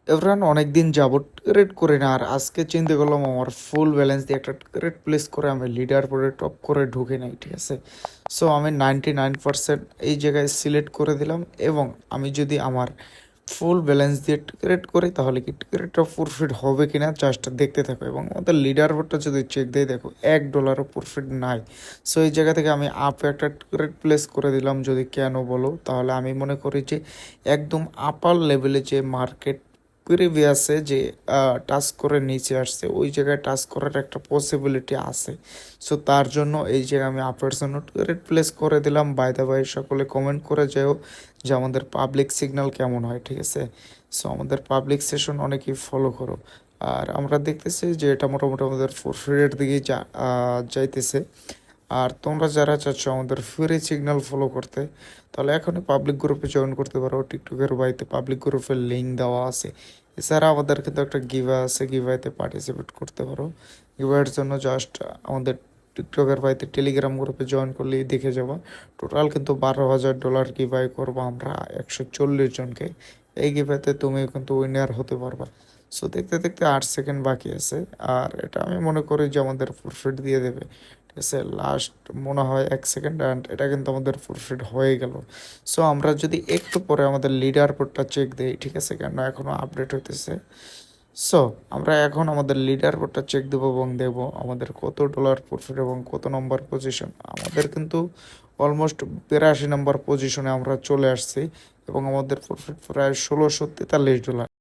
Everyone অনেকদিন যাবত trade করি না, আর আজকে চিন্তা করলাম আমার ফুল ব্যালেন্স দিয়ে একটা ট্রেড প্লেস করে আমি লিডার বোর্ডে টপ করে ঢুকে নাই, ঠিক আছে। সো আমি 99% এই জায়গায় সিলেক্ট করে দিলাম, এবং আমি যদি আমার ফুল ব্যালেন্স দিয়ে ট্রেড করি তাহলে কি ট্রেডটা প্রফিট হবে কিনা জাস্ট দেখতে থাকো। এবং আমাদের লিডার বোর্ডটা যদি চেক দিয়ে দেখো $1 প্রফিট নাই। সো এই জায়গা থেকে আমি আপে একটা ট্রেড প্লেস করে দিলাম। যদি কেন বলো, তাহলে আমি মনে করি যে একদম আপার লেভেলে যে মার্কেট প্রিভিয়াসে যে টাচ করে নিচে আসছে, ওই জায়গায় টাচ করার একটা পসিবিলিটি আছে। সো তার জন্য এই জায়গায় আমি আপের জন্য রেড প্লেস করে দিলাম। বাই দ্য বাই, সকলে কমেন্ট করে যাও যে আমাদের পাবলিক সিগন্যাল কেমন হয়, ঠিক আছে। সো আমাদের পাবলিক সেশন অনেকেই ফলো করো, আর আমরা দেখতেছি যে এটা মোটামুটি আমাদের প্রফিটের দিকে যাইতেছে। আর তোমরা যারা চাচ্ছ আমাদের ফ্রি সিগন্যাল ফলো করতে, তাহলে এখনই পাবলিক গ্রুপে জয়েন করতে পারো। টিকটকের বাড়িতে পাবলিক গ্রুপের লিঙ্ক দেওয়া আছে। এছাড়া আমাদের কিন্তু একটা গিভা আছে, গিভাইতে পার্টিসিপেট করতে পারো। গিভাইয়ের জন্য জাস্ট আমাদের টিকটকের বাড়িতে টেলিগ্রাম গ্রুপে জয়েন করলেই দেখে যাবা। টোটাল কিন্তু $12,000 গিভাই করবো আমরা 140 জনকে। এই গিভাইতে তুমি কিন্তু উইনার হতে পারবা। সো দেখতে দেখতে 8 সেকেন্ড বাকি আছে, আর এটা আমি মনে করি যে আমাদের প্রফিট দিয়ে দেবে, ঠিক আছে। লাস্ট মনে হয় 1 সেকেন্ড, অ্যান্ড এটা কিন্তু আমাদের প্রফিট হয়ে গেল। সো আমরা যদি একটু পরে আমাদের লিডার বোর্ডটা চেক দিই, ঠিক আছে, কেন এখনও আপডেট হইতেছে। সো আমরা এখন আমাদের লিডার বোর্ডটা চেক দেবো এবং দেবো আমাদের কত ডলার প্রফিট এবং কত নম্বর পজিশন। আমাদের কিন্তু অলমোস্ট 82 নম্বর পজিশনে আমরা চলে আসছি, এবং আমাদের প্রফিট প্রায় $1,643।